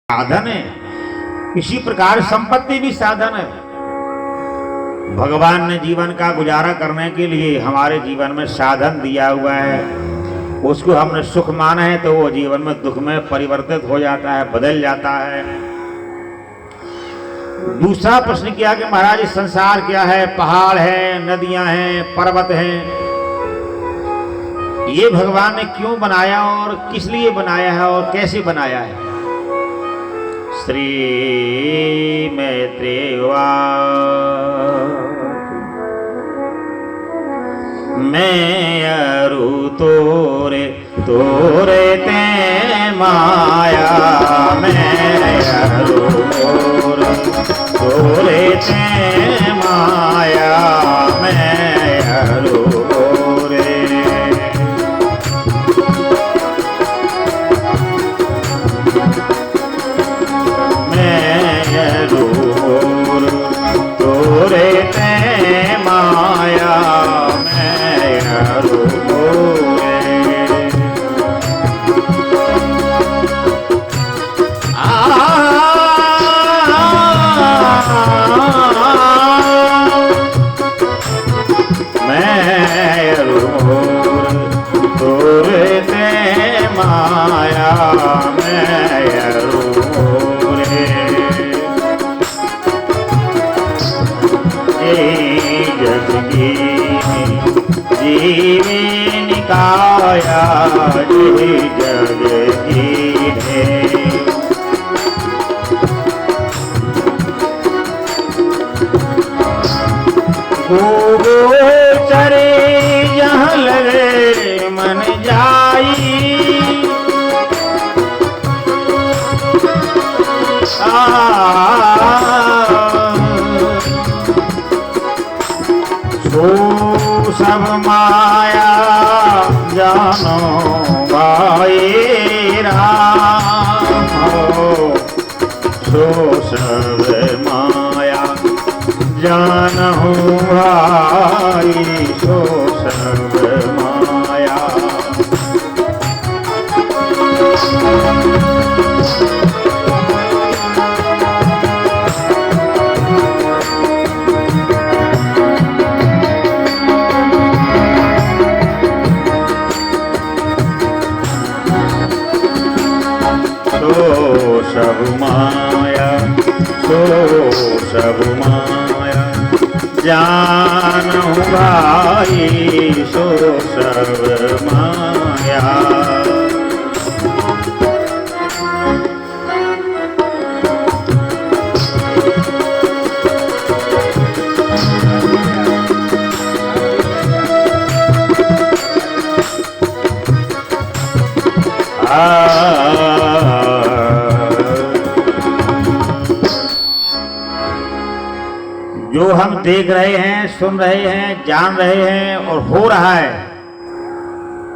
साधन है। इसी प्रकार संपत्ति भी साधन है। भगवान ने जीवन का गुजारा करने के लिए हमारे जीवन में साधन दिया हुआ है। उसको हमने सुख माना है तो वो जीवन में दुख में परिवर्तित हो जाता है, बदल जाता है। दूसरा प्रश्न किया कि महाराज इस संसार क्या है? पहाड़ है, नदियां हैं, पर्वत हैं। ये भगवान ने क्यों बनाया और किस लिए बनाया है और कैसे बनाया है? श्री मैत्रेय मैं अरु तोरे तोरे ते माया, मैं अरु तोरे तोरे ते माया, मैं अरु तोरे। मैं अरु तोरे ते माया, मैं अरु तोरे। मैं अरु तोरे ते माया, मैं अरु तोरे। जग जीवी निकाया, जग जीने चरे जहाँ लगे मन जाई, सो सब माया जानो भाई राम हो, सो सब माया जानहु भाई, सो सब माया। सो सब माया, सो सब माया जानहु भाई, सो सब माया। जो हम देख रहे हैं, सुन रहे हैं, जान रहे हैं और हो रहा है,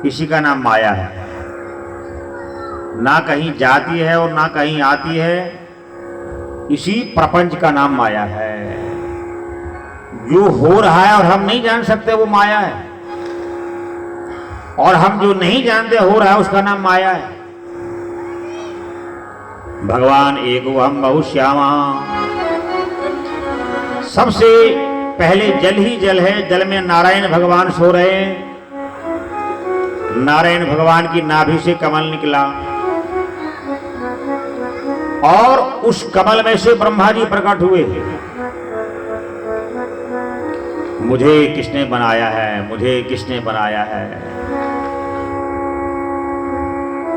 इसी का नाम माया है। ना कहीं जाती है और ना कहीं आती है, इसी प्रपंच का नाम माया है। जो हो रहा है और हम नहीं जान सकते वो माया है, और हम जो नहीं जानते हो रहा है उसका नाम माया है। भगवान एको हम बहुश्यामा, सबसे पहले जल ही जल है। जल में नारायण भगवान सो रहे हैं। नारायण भगवान की नाभि से कमल निकला और उस कमल में से ब्रह्मा जी प्रकट हुए। मुझे किसने बनाया है, मुझे किसने बनाया है?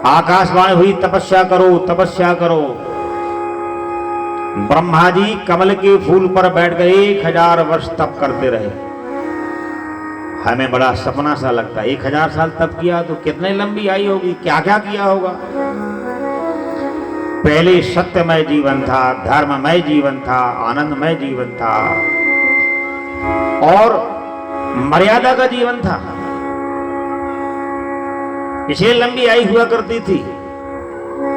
आकाशवाणी हुई, तपस्या करो, तपस्या करो। ब्रह्मा जी कमल के फूल पर बैठ गए, 1000 वर्ष तप करते रहे। हमें बड़ा सपना सा लगता है, 1000 साल तप किया तो कितनी लंबी आयु होगी, क्या क्या किया होगा। पहले सत्यमय जीवन था, धर्ममय जीवन था, आनंदमय जीवन था और मर्यादा का जीवन था, इसलिए लंबी आयु हुआ करती थी।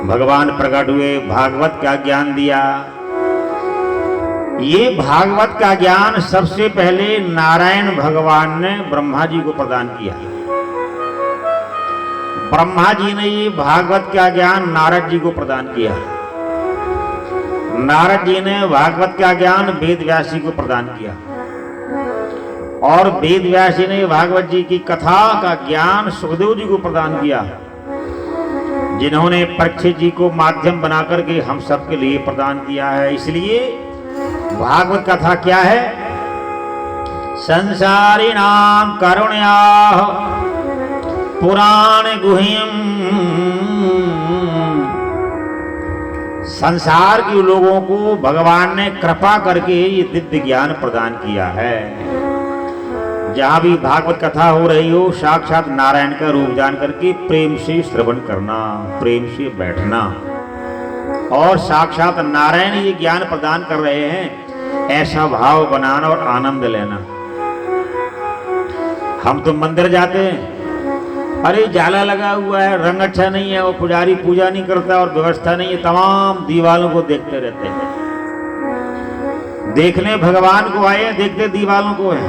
भगवान प्रकट हुए, भागवत का ज्ञान दिया। ये भागवत का ज्ञान सबसे पहले नारायण भगवान ने ब्रह्मा जी को प्रदान किया। ब्रह्मा जी ने ये भागवत का ज्ञान नारद जी को प्रदान किया। नारद जी ने भागवत का ज्ञान वेद व्यास जी को प्रदान किया और वेद व्यास जी ने भागवत जी की कथा का ज्ञान सुखदेव जी को प्रदान किया, जिन्होंने परीक्षित जी को माध्यम बनाकर के हम सबके लिए प्रदान किया है। इसलिए भागवत कथा क्या है? संसारिणां करुण्याः पुराण गुह्यम्, संसार के लोगों को भगवान ने कृपा करके ये दिव्य ज्ञान प्रदान किया है। जहां भी भागवत कथा हो रही हो, साक्षात नारायण का रूप जान करके प्रेम से श्रवण करना, प्रेम से बैठना, और साक्षात नारायण ये ज्ञान प्रदान कर रहे हैं ऐसा भाव बनाना और आनंद लेना। हम तो मंदिर जाते हैं, अरे जाला लगा हुआ है, रंग अच्छा नहीं है, वो पुजारी पूजा नहीं करता और व्यवस्था नहीं है, तमाम दीवालों को देखते रहते हैं। देखने भगवान को आए, देखते दीवालों को है।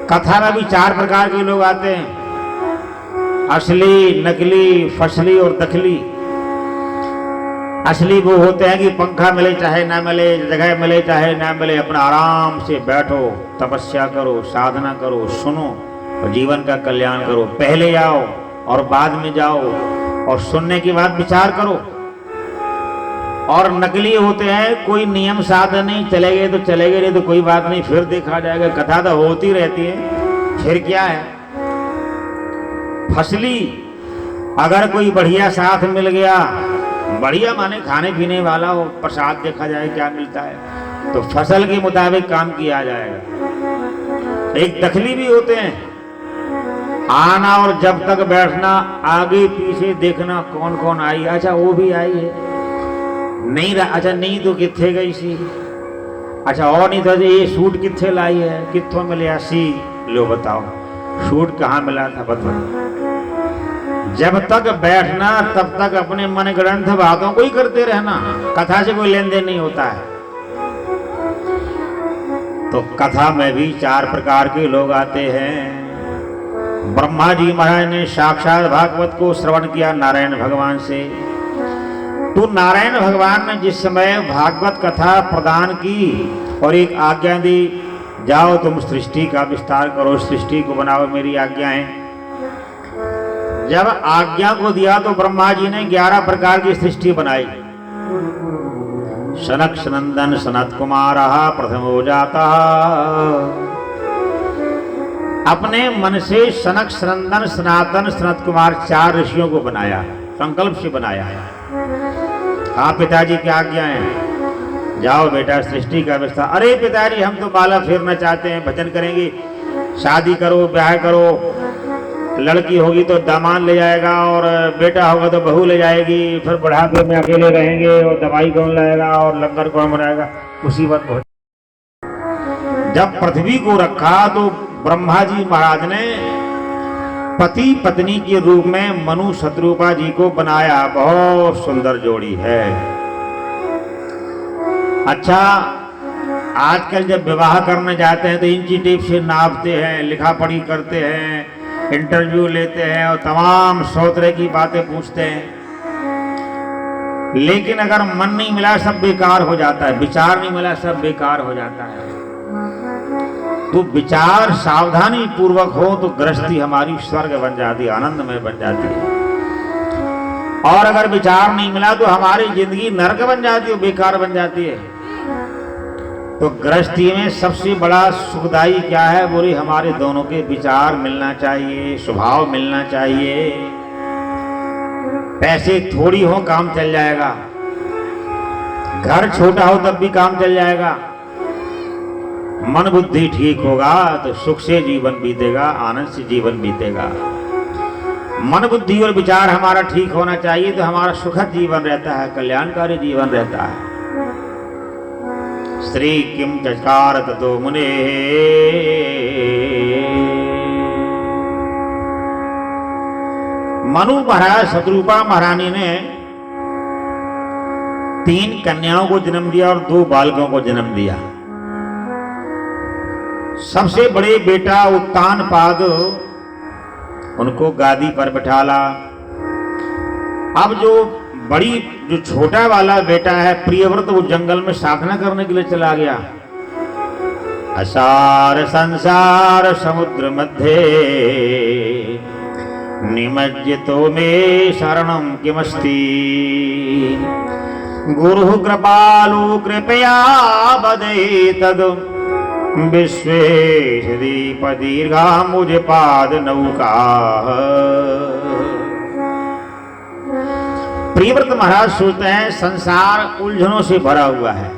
कथा में भी 4 प्रकार के लोग आते हैं, असली, नकली, फसली और दखली। असली वो होते हैं कि पंखा मिले चाहे ना मिले, जगह मिले चाहे ना मिले, अपना आराम से बैठो, तपस्या करो, साधना करो, सुनो और जीवन का कल्याण करो। पहले आओ और बाद में जाओ और सुनने के बाद विचार करो। और नकली होते हैं, कोई नियम साधन नहीं, चले गए तो चले गए, नहीं तो कोई बात नहीं, फिर देखा जाएगा। कथा तो होती रहती है, फिर क्या है। फसली, अगर कोई बढ़िया साथ मिल गया, बढ़िया माने खाने पीने वाला हो, प्रसाद देखा जाए क्या मिलता है, तो फसल के मुताबिक काम किया जाएगा। एक दखली भी होते हैं, आना और जब तक बैठना, आगे पीछे देखना कौन कौन आई, अच्छा वो भी आई है, नहीं अच्छा नहीं तो किथे गई सी, अच्छा और नहीं तो ये सूट किथे लाई है, किथों मिले सी, लो बताओ सूट कहाँ मिला था बताओ। जब तक बैठना तब तक अपने मन ग्रंथ बातों को ही करते रहना, कथा से कोई लेन देन नहीं होता है। तो कथा में भी 4 प्रकार के लोग आते हैं। ब्रह्मा जी महाराज ने साक्षात भागवत को श्रवण किया नारायण भगवान से। तो नारायण भगवान ने जिस समय भागवत कथा प्रदान की और एक आज्ञा दी, जाओ तुम सृष्टि का विस्तार करो, सृष्टि को बनाओ, मेरी आज्ञा है। जब आज्ञा को दिया तो ब्रह्मा जी ने 11 प्रकार की सृष्टि बनाई। सनक सनंदन सनत कुमार प्रथमो जाता, अपने मन से सनक सनंदन सनातन सनत कुमार 4 ऋषियों को बनाया, संकल्प से बनाया। हाँ पिताजी की आज्ञा है, जाओ बेटा सृष्टि का विस्तार। अरे पिताजी हम तो बाला फेरना चाहते हैं, भजन करेंगे, शादी करो, ब्याह करो, लड़की होगी तो दामाद ले जाएगा और बेटा होगा तो बहू ले जाएगी, फिर बुढ़ापे में अकेले रहेंगे और दवाई कौन लाएगा और लंगर कौन बनाएगा, मुसीबत बहुत। जब पृथ्वी को रखा तो ब्रह्मा जी महाराज ने पति पत्नी के रूप में मनु शत्रुपा जी को बनाया। बहुत सुंदर जोड़ी है। अच्छा, आजकल जब विवाह करने जाते हैं तो इंची टेप से नापते हैं, लिखा पढ़ी करते हैं, इंटरव्यू लेते हैं और तमाम 100 तरह की बातें पूछते हैं। लेकिन अगर मन नहीं मिला सब बेकार हो जाता है, विचार नहीं मिला सब बेकार हो जाता है। तो विचार सावधानी पूर्वक हो तो गृहस्थी हमारी स्वर्ग बन जाती है, आनंदमय बन जाती है। और अगर विचार नहीं मिला तो हमारी जिंदगी नरक बन जाती है, बेकार बन जाती है। तो गृहस्थी में सबसे बड़ा सुखदाई क्या है? बोले हमारे दोनों के विचार मिलना चाहिए, स्वभाव मिलना चाहिए। पैसे थोड़ी हो काम चल जाएगा, घर छोटा हो तब भी काम चल जाएगा। मन बुद्धि ठीक होगा तो सुख से जीवन बीतेगा, आनंद से जीवन बीतेगा। मन बुद्धि और विचार हमारा ठीक होना चाहिए तो हमारा सुखद जीवन रहता है, कल्याणकारी जीवन रहता है। श्री किम चकार ततो मुने, मनु महाराज शत्रुपा महारानी ने 3 कन्याओं को जन्म दिया और 2 बालकों को जन्म दिया। सबसे बड़े बेटा उत्तानपाद उनको गादी पर बिठाला। अब जो बड़ी जो छोटा वाला बेटा है प्रियव्रत, वो जंगल में साधना करने के लिए चला गया। असार संसार समुद्र मध्य निमज्जितो मे शरणं किमस्ति गुरु कृपालु कृपया वदेतद विश्वेश दीप दीर्घा मुझे पाद नौका। प्रियव्रत महाराज सोचते हैं संसार उलझनों से भरा हुआ है,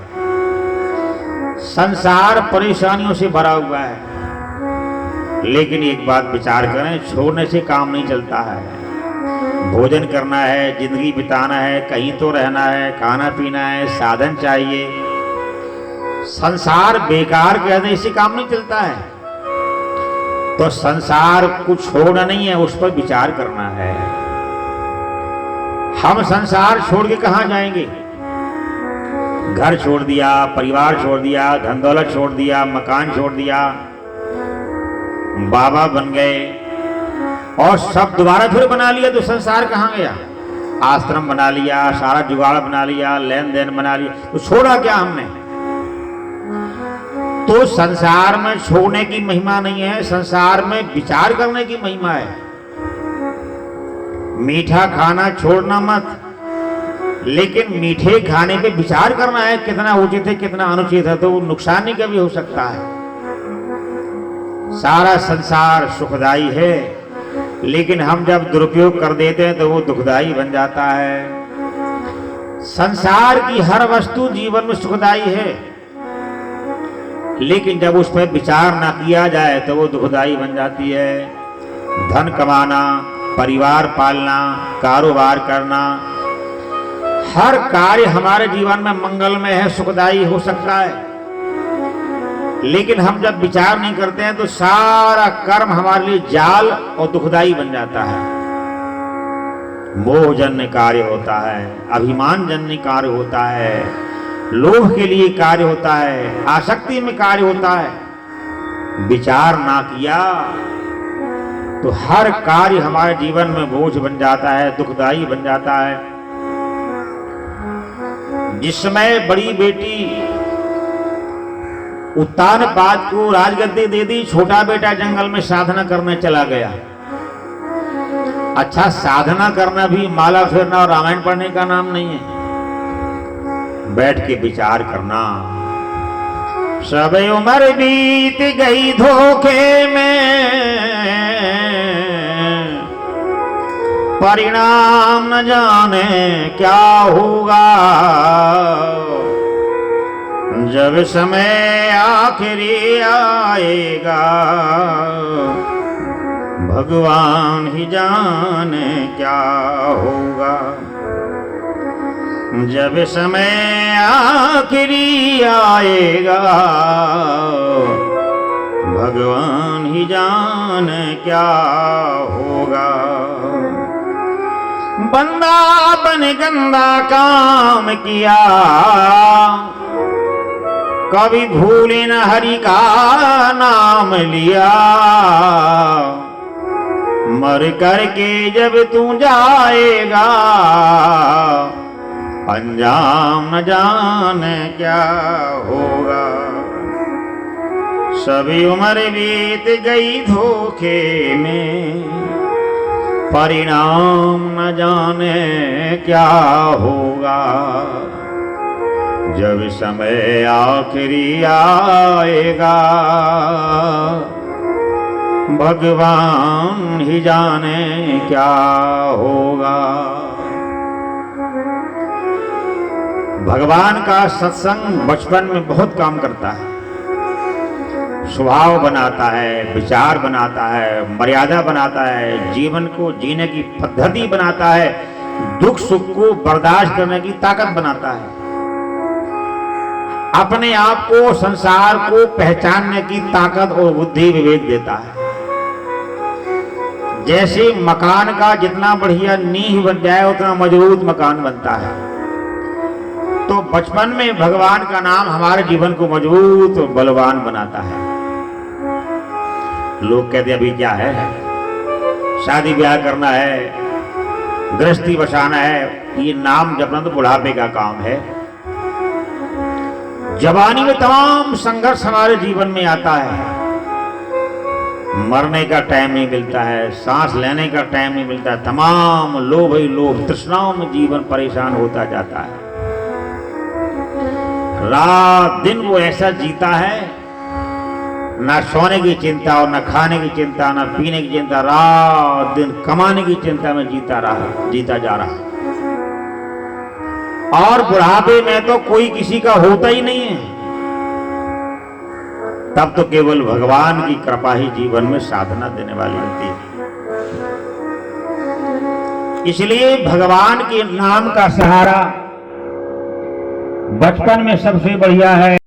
संसार परेशानियों से भरा हुआ है, लेकिन एक बात विचार करें, छोड़ने से काम नहीं चलता है। भोजन करना है, जिंदगी बिताना है, कहीं तो रहना है, खाना पीना है, साधन चाहिए। संसार बेकार कहते इससे काम नहीं चलता है। तो संसार को छोड़ना नहीं है, उस पर विचार करना है। हम संसार छोड़ के कहां जाएंगे? घर छोड़ दिया, परिवार छोड़ दिया, धन दौलत छोड़ दिया, मकान छोड़ दिया, बाबा बन गए और सब दोबारा फिर बना लिया, तो संसार कहां गया? आश्रम बना लिया, सारा जुगाड़ बना लिया, लेन देन बना लिया, तो छोड़ा क्या हमने? तो संसार में छोड़ने की महिमा नहीं है, संसार में विचार करने की महिमा है। मीठा खाना छोड़ना मत, लेकिन मीठे खाने पे विचार करना है, कितना उचित है कितना अनुचित है, तो वो नुकसान ही कभी हो सकता है। सारा संसार सुखदाई है, लेकिन हम जब दुरुपयोग कर देते हैं तो वो दुखदाई बन जाता है। संसार की हर वस्तु जीवन में सुखदाई है, लेकिन जब उस पर विचार ना किया जाए तो वो दुखदाई बन जाती है। धन कमाना, परिवार पालना, कारोबार करना, हर कार्य हमारे जीवन में मंगलमय है, सुखदायी हो सकता है, लेकिन हम जब विचार नहीं करते हैं तो सारा कर्म हमारे लिए जाल और दुखदाई बन जाता है। मोहजन्य कार्य होता है, अभिमान जन्य कार्य होता है, लोभ के लिए कार्य होता है, आसक्ति में कार्य होता है। विचार ना किया तो हर कार्य हमारे जीवन में बोझ बन जाता है, दुखदाई बन जाता है। जिस समय बड़ी बेटी उत्तानपाद को राजगद्दी दे दी, छोटा बेटा जंगल में साधना करने चला गया। अच्छा, साधना करना भी माला फेरना और रामायण पढ़ने का नाम नहीं है। बैठ के विचार करना। सब उम्र बीत गई धोखे में, परिणाम न जाने क्या होगा। जब समय आखिरी आएगा, भगवान ही जाने क्या होगा। जब समय आखिरी आएगा, भगवान ही जाने क्या होगा। बंदा बन गंदा काम किया, कभी भूले न हरि का नाम लिया। मर करके जब तू जाएगा, अंजाम न जाने क्या होगा। सभी उम्र बीत गई धोखे में, परिणाम न जाने क्या होगा। जब समय आखिरी आएगा, भगवान ही जाने क्या होगा। भगवान का सत्संग बचपन में बहुत काम करता है। स्वभाव बनाता है, विचार बनाता है, मर्यादा बनाता है, जीवन को जीने की पद्धति बनाता है, दुख सुख को बर्दाश्त करने की ताकत बनाता है, अपने आप को संसार को पहचानने की ताकत और बुद्धि विवेक देता है। जैसे मकान का जितना बढ़िया नींव बन जाए उतना मजबूत मकान बनता है, तो बचपन में भगवान का नाम हमारे जीवन को मजबूत और बलवान बनाता है। लोग कहते अभी क्या है, शादी ब्याह करना है, गृहस्थी बसाना है, ये नाम जपना तो बुढ़ापे का काम है। जवानी में तमाम संघर्ष हमारे जीवन में आता है, मरने का टाइम नहीं मिलता है, सांस लेने का टाइम नहीं मिलता है, तमाम लोभ ही लोभ तृष्णाओं में जीवन परेशान होता जाता है। रात दिन वो ऐसा जीता है, ना सोने की चिंता और ना खाने की चिंता, ना पीने की चिंता, रात दिन कमाने की चिंता में जीता जा रहा। और बुढ़ापे में तो कोई किसी का होता ही नहीं है, तब तो केवल भगवान की कृपा ही जीवन में साधना देने वाली होती है। इसलिए भगवान के नाम का सहारा बचपन में सबसे बढ़िया है।